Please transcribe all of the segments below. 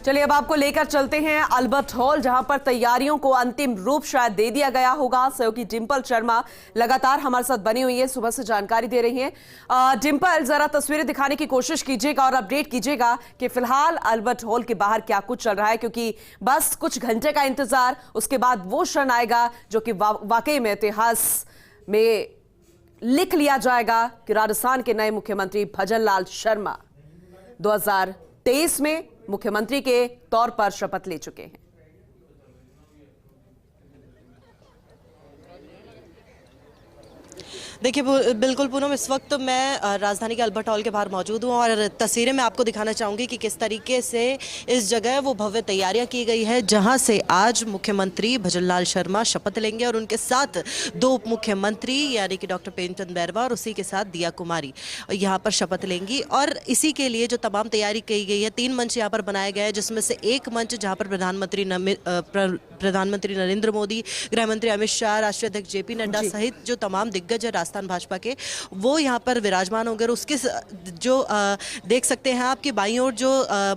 चलिए अब आपको लेकर चलते हैं अल्बर्ट हॉल, जहां पर तैयारियों को अंतिम रूप शायद दे दिया गया होगा। सहयोगी डिंपल शर्मा लगातार हमारे साथ बनी हुई है, सुबह से जानकारी दे रही हैं। डिंपल, जरा तस्वीरें दिखाने की कोशिश कीजिएगा और अपडेट कीजिएगा कि फिलहाल अल्बर्ट हॉल के बाहर क्या कुछ चल रहा है, क्योंकि बस कुछ घंटे का इंतजार, उसके बाद वो क्षण आएगा जो कि वाकई में इतिहास में लिख लिया जाएगा कि राजस्थान के नए मुख्यमंत्री भजनलाल शर्मा 2023 में मुख्यमंत्री के तौर पर शपथ ले चुके हैं। देखिए बिल्कुल पूनम, इस वक्त मैं राजधानी के अल्बर्ट हॉल के बाहर मौजूद हूँ और तस्वीरें मैं आपको दिखाना चाहूँगी कि किस तरीके से इस जगह वो भव्य तैयारियां की गई है, जहां से आज मुख्यमंत्री भजनलाल शर्मा शपथ लेंगे और उनके साथ दो उप मुख्यमंत्री यानी कि डॉक्टर प्रेमचंद बैरवा और उसी के साथ दिया कुमारी यहाँ पर शपथ लेंगी। और इसी के लिए जो तमाम तैयारी की गई है, 3 मंच यहाँ पर बनाए गए हैं, जिसमें से एक मंच जहाँ पर प्रधानमंत्री नरेंद्र मोदी, गृह मंत्री अमित शाह, राष्ट्रीय अध्यक्ष जेपी नड्डा सहित जो तमाम दिग्गज है राजस्थान भाजपा के, वो यहाँ पर विराजमान होंगे। उसके जो देख सकते हैं आपकी बाईं ओर जो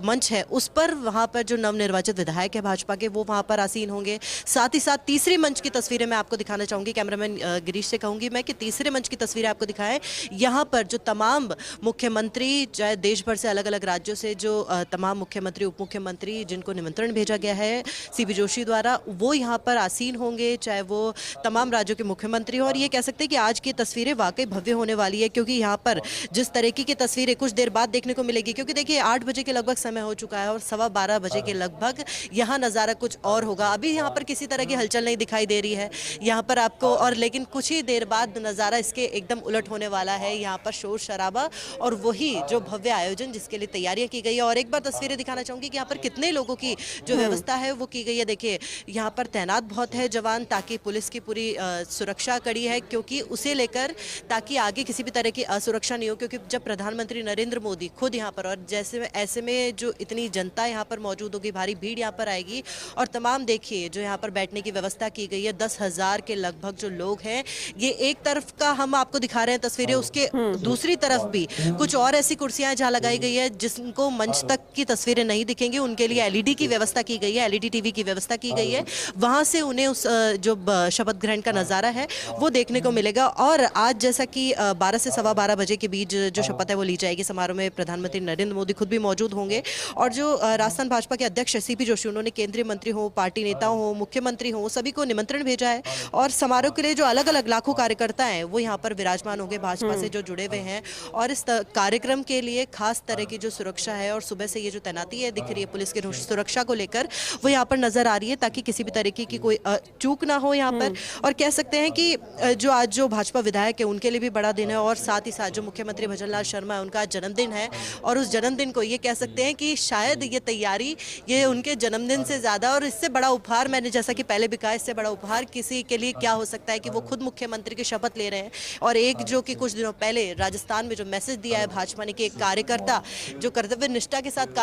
मंच है, उस पर वहाँ पर जो नवनिर्वाचित विधायक है भाजपा के, वो वहाँ पर आसीन होंगे। साथ ही साथ तीसरी मंच की तस्वीरें मैं आपको दिखाना चाहूंगी। कैमरामैन गिरीश से कहूंगी मैं कि तीसरे मंच की तस्वीरें आपको दिखाएं। यहाँ पर जो तमाम मुख्यमंत्री, चाहे देश भर से अलग अलग राज्यों से जो तमाम मुख्यमंत्री, उप मुख्यमंत्री जिनको निमंत्रण भेजा गया है सीपी जोशी द्वारा, वो यहाँ पर आसीन होंगे, चाहे वो तमाम राज्यों के मुख्यमंत्री हो। और ये कह सकते हैं कि आज की तस्वीरें वाकई भव्य होने वाली है, क्योंकि यहाँ पर जिस तरीके की तस्वीरें कुछ देर बाद देखने को मिलेगी, क्योंकि देखिए 8 बजे के लगभग समय हो चुका है और 12:15 बजे के लगभग यहाँ नज़ारा कुछ और होगा। अभी यहाँ पर किसी तरह की हलचल नहीं दिखाई दे रही है यहाँ पर आपको, और लेकिन कुछ ही देर बाद नज़ारा इसके एकदम उलट होने वाला है। यहाँ पर शोर शराबा और वही जो भव्य आयोजन जिसके लिए तैयारियां की गई है। और एक बार तस्वीरें दिखाना चाहूंगी कि यहाँ पर कितने लोगों की जो व्यवस्था है वो की गई है। देखिए यहाँ पर तैनात बहुत है जवान, ताकि पुलिस की पूरी सुरक्षा कड़ी है, क्योंकि उसे लेकर ताकि आगे किसी भी तरह की असुरक्षा नहीं हो। क्योंकि जब प्रधानमंत्री नरेंद्र मोदी खुद यहाँ पर, और जैसे ऐसे में जो इतनी जनता यहाँ पर मौजूद होगी, भारी भीड़ यहाँ पर आएगी, और तमाम देखिए जो यहाँ पर बैठने की व्यवस्था की गई है, 10,000 के लगभग जो लोग हैं, ये एक तरफ का हम आपको दिखा रहे हैं तस्वीरें, उसके दूसरी तरफ भी कुछ और ऐसी कुर्सियां जहाँ लगाई गई है जिनको मंच तक की तस्वीरें नहीं दिखेंगी, उनके लिए एलईडी की व्यवस्था की गई है, एलईडी टीवी की व्यवस्था की गई है। वहां से उन्हें उस जो शपथ ग्रहण का नजारा है वो देखने को मिलेगा। और आज जैसा कि 12 से 12:15 बजे के बीच जो शपथ है वो ली जाएगी। समारोह में प्रधानमंत्री नरेंद्र मोदी खुद भी मौजूद होंगे, और जो राजस्थान भाजपा के अध्यक्ष सीपी जोशी, उन्होंने केंद्रीय मंत्री हो, पार्टी नेताओं हो, मुख्यमंत्री हो, सभी को निमंत्रण भेजा है। और समारोह के लिए जो अलग अलग लाखों कार्यकर्ता हैं वो यहाँ पर विराजमान होंगे, भाजपा से जो जुड़े हुए हैं। और इस कार्यक्रम के लिए खास तरह की जो सुरक्षा है, और सुबह से ये जो तैनाती है दिख रही है पुलिस की सुरक्षा को लेकर, वो यहाँ पर नजर आ रही है, ताकि किसी भी तरीके की कोई चूक ना हो यहाँ पर। और कह सकते हैं कि जो आज जो भाजपा विधायक है उनके लिए भी बड़ा दिन है, और साथ ही साथ जो मुख्यमंत्री भजनलाल शर्मा है उनका जन्मदिन है। और उस जन्मदिन को ये कह सकते हैं कि शायद ये तैयारी ये उनके जन्मदिन से ज्यादा, और इससे बड़ा उपहार, मैंने जैसा कि पहले भी कहा, इससे बड़ा उपहार किसी के लिए क्या हो सकता है कि वो खुद मुख्यमंत्री की शपथ ले रहे हैं। और एक जो कि कुछ दिनों पहले राजस्थान में जो मैसेज दिया है भाजपा ने कि एक कार्यकर्ता जो कर्तव्य निष्ठा के साथ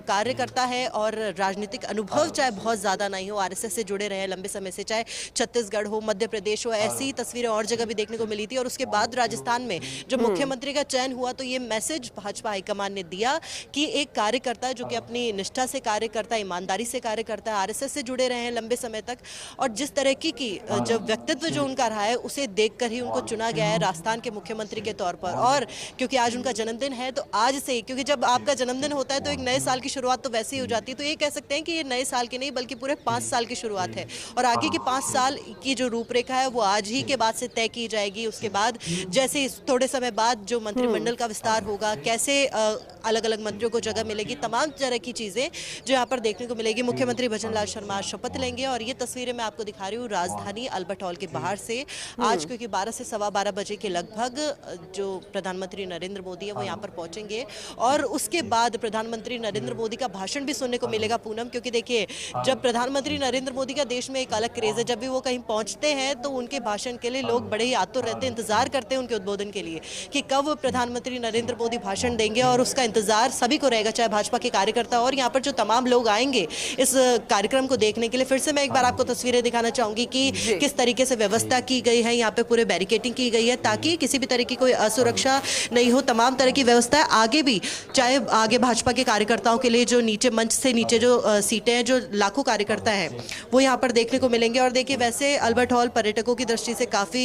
कार्य करता है और राजनीतिक अनुभव चाहे बहुत ज्यादा नहीं हो, आरएसएस से जुड़े रहे लंबे समय से, चाहे छत्तीसगढ़ हो, मध्य प्रदेश हो, ऐसी तस्वीरें और जगह भी देखने को मिली थी। और उसके बाद राजस्थान में जो मुख्यमंत्री का चयन हुआ, तो ये मैसेज भाजपा हाईकमान ने दिया कि एक कार्यकर्ता जो कि अपनी निष्ठा से कार्य करता है, ईमानदारी से कार्य करता है, आरएसएस से जुड़े रहे हैं लंबे समय तक, और जिस तरह की जो व्यक्तित्व जो उनका रहा है उसे देखकर ही उनको चुना गया है राजस्थान के मुख्यमंत्री के तौर पर। और क्योंकि आज उनका जन्मदिन है, तो आज से ही, क्योंकि जब आपका जन्मदिन होता है तो एक नए साल की शुरुआत तो वैसे ही हो जाती है, तो ये कह सकते हैं कि ये नए साल की नहीं बल्कि पूरे 5 साल की शुरुआत है। और आगे के 5 साल की जो रूपरेखा है वो आज ही के बाद से तय की जाएगी। उसके बाद जैसे थोड़े समय बाद जो मंत्रिमंडल का विस्तार होगा, कैसे अलग अलग मंत्रियों को जगह मिलेगी, तमाम तरह की चीजें जो यहाँ पर देखने को मिलेगी। मुख्यमंत्री भजनलाल शर्मा शपथ लेंगे, और ये तस्वीरें मैं आपको दिखा रही हूँ राजधानी अल्बर्ट हॉल के बाहर से। आज क्योंकि 12 से 12:15 बजे के लगभग जो प्रधानमंत्री नरेंद्र मोदी है वो यहाँ पर पहुंचेंगे, और उसके बाद प्रधानमंत्री नरेंद्र मोदी का भाषण भी सुनने को मिलेगा पूनम। क्योंकि देखिए जब प्रधानमंत्री नरेंद्र मोदी का देश में एक अलग क्रेज है। जब भी वो कहीं पहुंचते हैं तो उनके भाषण के लिए लोग बड़े ही आतुर रहते हैं, इंतजार करते हैं उनके उद्बोधन के लिए कि कब प्रधानमंत्री नरेंद्र मोदी भाषण देंगे, और उसका इंतजार सभी को रहेगा, चाहे भाजपा के कार्यकर्ता और यहाँ पर जो तमाम लोग आएंगे इस कार्यक्रम को देखने के लिए। फिर से मैं एक बार आपको तस्वीरें दिखाना चाहूंगी कि किस तरीके से व्यवस्था की गई है। यहाँ पे पूरे बैरिकेडिंग की गई है ताकि किसी भी तरह की कोई असुरक्षा नहीं हो। तमाम तरह की व्यवस्था है। आगे भी, चाहे आगे भाजपा के कार्यकर्ताओं के लिए जो नीचे मंच से नीचे जो सीटें हैं, जो लाखों कार्यकर्ता हैं वो यहाँ पर देखने को मिलेंगे। और देखिए, वैसे अल्बर्ट हॉल पर्यटकों की दृष्टि से काफी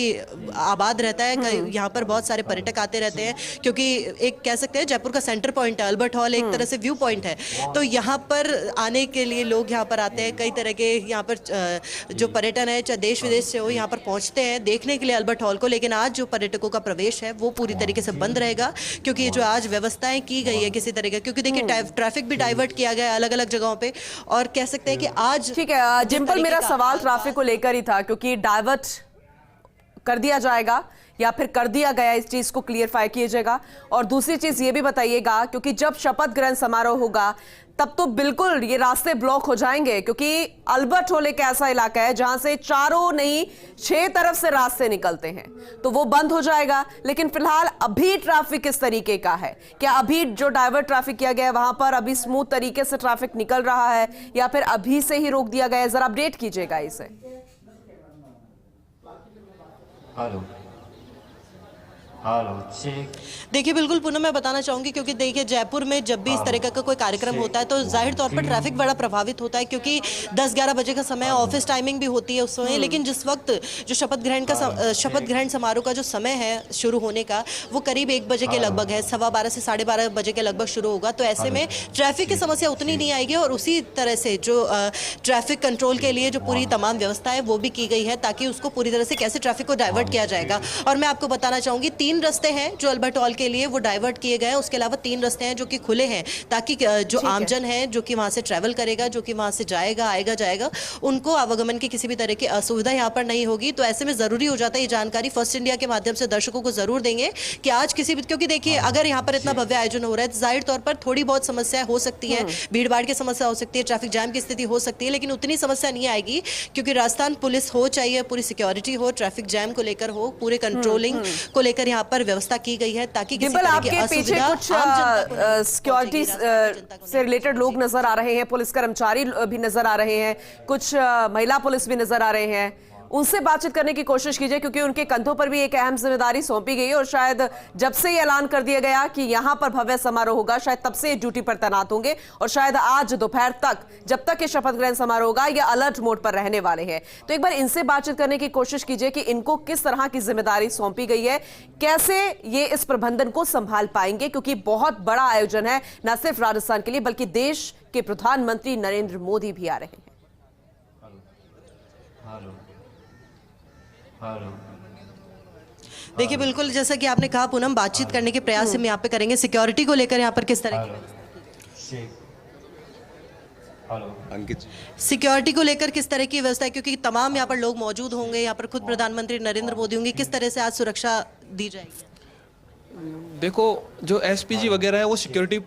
आबाद रहता है। यहाँ पर बहुत सारे पर्यटक आते रहते हैं क्योंकि एक कह सकते हैं जयपुर का सेंटर पॉइंट है अल्बर्ट हॉल, एक तरह से व्यू पॉइंट है। तो यहाँ पर आने के लिए लोग यहाँ पर आते हैं। कई तरह के यहाँ पर जो पर्यटन है, चाहे देश विदेश से हो, यहाँ पर पहुंचते हैं देखने के लिए अल्बर्ट हॉल को। लेकिन आज जो पर्यटकों का प्रवेश है वो पूरी तरीके से बंद रहेगा क्योंकि ये जो आज व्यवस्थाएं की गई है किसी तरीके, क्योंकि देखिए ट्रैफिक भी डाइवर्ट किया गया है अलग अलग जगहों पे। और कह सकते हैं कि आज ठीक है डिंपल, मेरा सवाल ट्रैफिक को लेकर ही था क्योंकि डाइवर्ट कर दिया जाएगा या फिर कर दिया गया, इस चीज को क्लियरफाई कीजिएगा। और दूसरी चीज ये भी बताइएगा क्योंकि जब शपथ ग्रहण समारोह होगा तब तो बिल्कुल ये रास्ते ब्लॉक हो जाएंगे क्योंकि अल्बर्ट हॉल एक ऐसा इलाका है जहां से चारों नहीं 6 तरफ से रास्ते निकलते हैं, तो वो बंद हो जाएगा। लेकिन फिलहाल अभी ट्रैफिक किस तरीके का है? क्या अभी जो डाइवर्ट ट्रैफिक किया गया है वहां पर अभी स्मूथ तरीके से ट्रैफिक निकल रहा है या फिर अभी से ही रोक दिया गया है? जरा अपडेट कीजिएगा इसे। Hello hello check. देखिए बिल्कुल पुनः मैं बताना चाहूंगी क्योंकि देखिए जयपुर में जब भी इस तरह का कोई कार्यक्रम होता है तो जाहिर तौर पर ट्रैफिक बड़ा प्रभावित होता है क्योंकि 10-11 बजे का समय, ऑफिस टाइमिंग भी होती है उस समय। लेकिन जिस वक्त जो शपथ ग्रहण समारोह का जो समय है शुरू होने का वो करीब 1 बजे के लगभग है, 12:15 से 12:30 बजे के लगभग शुरू होगा। तो ऐसे में ट्रैफिक की समस्या उतनी नहीं आएगी और उसी तरह से जो ट्रैफिक कंट्रोल के लिए जो पूरी तमाम व्यवस्था है वो भी की गई है ताकि उसको पूरी तरह से कैसे ट्रैफिक को डाइवर्ट किया जाएगा। और मैं आपको बताना चाहूंगी 3 रास्ते हैं जो अल्बर्ट हॉल के लिए वो डाइवर्ट किए गए हैं। उसके अलावा 3 रास्ते हैं जो कि खुले हैं ताकि जो आमजन है जो कि वहां से ट्रैवल करेगा, जो कि वहां से जाएगा आएगा जाएगा, उनको आवागमन की किसी भी तरह की असुविधा यहाँ पर नहीं होगी। तो ऐसे में जरूरी हो जाता है ये जानकारी फर्स्ट इंडिया के माध्यम से दर्शकों को जरूर देंगे कि आज किसी भी, क्योंकि देखिए अगर यहाँ पर इतना भव्य आयोजन हो रहा है तो जाहिर तौर पर थोड़ी बहुत समस्या हो सकती है, भीड़ भाड़ की समस्या हो सकती है, ट्रैफिक जाम की स्थिति हो सकती है, लेकिन उतनी समस्या नहीं आएगी क्योंकि राजस्थान पुलिस हो, चाहिए पूरी सिक्योरिटी हो, ट्रैफिक जैम को लेकर हो, पूरे कंट्रोलिंग को लेकर यहाँ पर व्यवस्था की गई है ताकि किसी तरह की आपके पीछे कुछ सिक्योरिटी से रिलेटेड लोग नजर आ रहे हैं, पुलिस कर्मचारी भी नजर आ रहे हैं, कुछ महिला पुलिस भी नजर आ रहे हैं। उनसे बातचीत करने की कोशिश कीजिए क्योंकि उनके कंधों पर भी एक अहम जिम्मेदारी सौंपी गई है और शायद जब से ये ऐलान कर दिया गया कि यहां पर भव्य समारोह होगा शायद तब से ड्यूटी पर तैनात होंगे और शायद आज दोपहर तक जब तक ये शपथ ग्रहण समारोह होगा ये अलर्ट मोड पर रहने वाले हैं। तो एक बार इनसे बातचीत करने की कोशिश कीजिए कि इनको किस तरह की जिम्मेदारी सौंपी गई है, कैसे ये इस प्रबंधन को संभाल पाएंगे क्योंकि बहुत बड़ा आयोजन है न सिर्फ राजस्थान के लिए बल्कि देश के प्रधानमंत्री नरेंद्र मोदी भी आ रहे हैं। देखिए बिल्कुल जैसा कि आपने कहा पूनम, बातचीत करने के प्रयास हम यहाँ पे करेंगे। सिक्योरिटी को लेकर यहाँ पर किस तरह की अंकित, सिक्योरिटी को लेकर किस तरह की व्यवस्था है क्योंकि तमाम यहाँ पर लोग मौजूद होंगे, यहाँ पर खुद प्रधानमंत्री नरेंद्र मोदी होंगे, किस तरह से आज सुरक्षा दी जाएगी? देखो जो एसपीजी वगैरह है वो सिक्योरिटी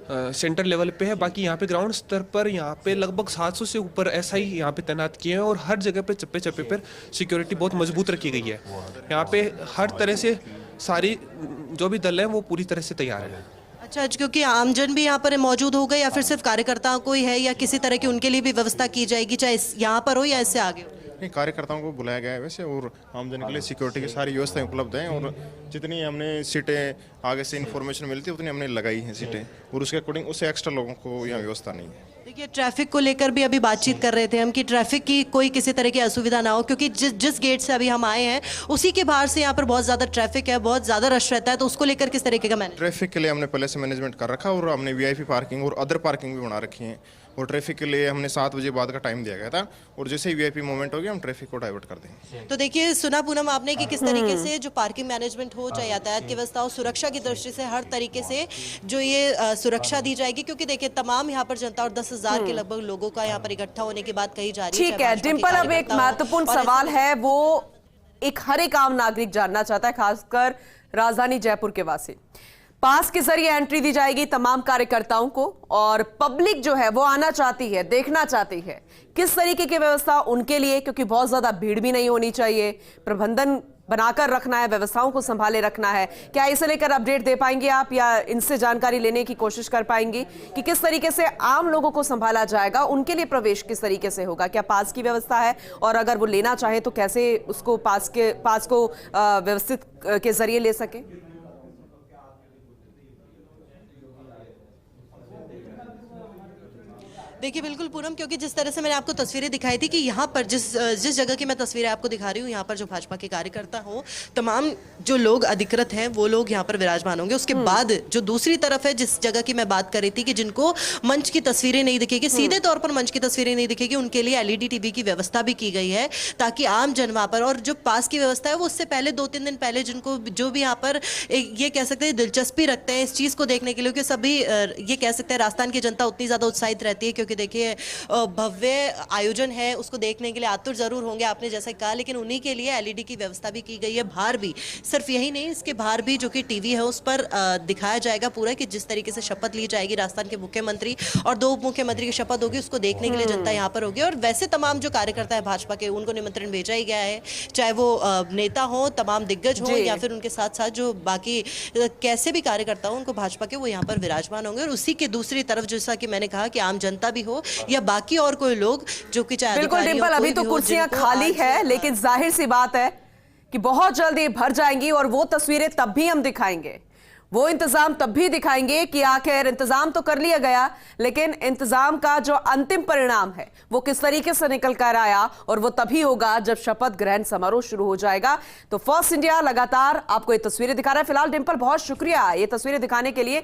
सेंटर लेवल पे है, बाकी यहाँ पे ग्राउंड स्तर पर यहाँ पे लगभग 700 से ऊपर एसआई यहाँ पे तैनात किए हैं और हर जगह पे चप्पे चप्पे पर सिक्योरिटी बहुत मजबूत रखी गई है। यहाँ पे हर तरह से सारी जो भी दल है वो पूरी तरह से तैयार है। अच्छा, क्योंकि आमजन भी यहाँ पर मौजूद होगा या फिर सिर्फ कार्यकर्ताओं को ही है या किसी तरह की उनके लिए भी व्यवस्था की जाएगी, चाहे यहाँ पर हो या इससे आगे हो? नहीं, कार्यकर्ताओं को बुलाया गया है वैसे और आमजन के लिए सिक्योरिटी की सारी व्यवस्थाएं उपलब्ध हैं और जितनी हमने सीटें आगे से इन्फॉर्मेशन मिलती है उतनी हमने लगाई हैं सीटें और उसके अकॉर्डिंग उससे एक्स्ट्रा लोगों को यहाँ व्यवस्था नहीं है। देखिए ट्रैफिक को लेकर भी अभी बातचीत कर रहे थे हम कि ट्रैफिक की कोई किसी तरह की असुविधा ना हो क्योंकि जिस गेट से अभी हम आए हैं उसी के बाहर से यहाँ पर बहुत ज़्यादा ट्रैफिक है, बहुत ज़्यादा रश रहता है, तो उसको लेकर किस तरीके का मैनेज? ट्रैफिक के लिए हमने पहले से मैनेजमेंट कर रखा और हमने वीआईपी पार्किंग और अदर पार्किंग भी बना रखी है और ट्रैफिक के लिए हमने 7 बजे बाद का टाइम दिया गया था और जैसे ही वीआईपी मोमेंट हो गया हम ट्रैफिक को डाइवर्ट कर देंगे। तो देखिए सुना पूनम आपने कि किस तरीके से जो पार्किंग मैनेजमेंट हो, चाहे यातायात की व्यवस्था हो, सुरक्षा की दृष्टि से हर तरीके से जो ये सुरक्षा दी जाएगी क्योंकि देखिए तमाम यहाँ पर जनता और 10,000 के लगभग लोगों का यहाँ पर इकट्ठा होने की बात कही जा रही है। ठीक है डिंपल, अब एक महत्वपूर्ण सवाल है वो एक हर एक आम नागरिक जानना चाहता है, खासकर राजधानी जयपुर के वासी। पास के जरिए एंट्री दी जाएगी तमाम कार्यकर्ताओं को और पब्लिक जो है वो आना चाहती है, देखना चाहती है किस तरीके की व्यवस्था उनके लिए, क्योंकि बहुत ज्यादा भीड़ भी नहीं होनी चाहिए, प्रबंधन बनाकर रखना है, व्यवस्थाओं को संभाले रखना है। क्या इसे लेकर अपडेट दे पाएंगे आप या इनसे जानकारी लेने की कोशिश कर पाएंगी कि किस तरीके से आम लोगों को संभाला जाएगा, उनके लिए प्रवेश किस तरीके से होगा, क्या पास की व्यवस्था है और अगर वो लेना चाहे तो कैसे उसको पास को व्यवस्थित के जरिए ले सके? देखिए बिल्कुल पूनम, क्योंकि जिस तरह से मैंने आपको तस्वीरें दिखाई थी कि यहाँ पर जिस जगह की मैं तस्वीरें आपको दिखा रही हूँ, यहाँ पर जो भाजपा के कार्यकर्ता हो, तमाम जो लोग अधिकृत हैं वो लोग यहाँ पर विराजमान होंगे। उसके बाद जो दूसरी तरफ है, जिस जगह की मैं बात कर रही थी कि जिनको मंच की तस्वीरें नहीं दिखेगी, सीधे तौर पर मंच की तस्वीरें नहीं दिखेगी, उनके लिए एलईडी टीवी की व्यवस्था भी की गई है ताकि आम जन वहाँ पर, और जो पास की व्यवस्था है वो उससे पहले 2-3 दिन पहले जिनको जो भी यहाँ पर ये कह सकते हैं दिलचस्पी रखते हैं इस चीज़ को देखने के लिए, क्योंकि सभी ये कह सकते हैं राजस्थान की जनता उतनी ज़्यादा उत्साहित रहती है, क्योंकि देखिए भव्य आयोजन है, उसको देखने के लिए आतुर जरूर होंगे आपने जैसा कहा, लेकिन उन्हीं के लिए एलईडी की व्यवस्था भी की गई है। बाहर भी, सिर्फ यही नहीं, इसके बाहर भी जो कि टीवी है उस पर दिखाया जाएगा पूरा कि जिस तरीके से शपथ ली जाएगी राजस्थान के मुख्यमंत्री और 2 मुख्यमंत्री की शपथ होगी, उसको देखने के लिए जनता यहाँ पर होगी। और वैसे तमाम जो कार्यकर्ता है भाजपा के, उनको निमंत्रण भेजा ही गया है, चाहे वो नेता हो, तमाम दिग्गज हो या फिर उनके साथ साथ जो बाकी कैसे भी कार्यकर्ता हो, उनको भाजपा के वो यहाँ पर विराजमान होंगे। और उसी के दूसरी तरफ जैसा कि मैंने कहा कि आम जनता भी हो या बाकी और कोई लोग जो कि चाहे बिल्कुल डिंपल, अभी तो कुर्सियां खाली है, लेकिन जाहिर सी बात है कि बहुत जल्दी भर जाएंगी और वो तस्वीरें तब भी हम दिखाएंगे, वो इंतजाम तब भी दिखाएंगे कि आखिर इंतजाम तो कर लिया गया, लेकिन इंतजाम का जो अंतिम परिणाम है वो किस तरीके से निकल कर आया, और वो तभी होगा जब शपथ ग्रहण समारोह शुरू हो जाएगा। तो फर्स्ट इंडिया लगातार आपको ये तस्वीरें दिखा रहा है। फिलहाल डिंपल, बहुत शुक्रिया ये तस्वीरें दिखाने के लिए।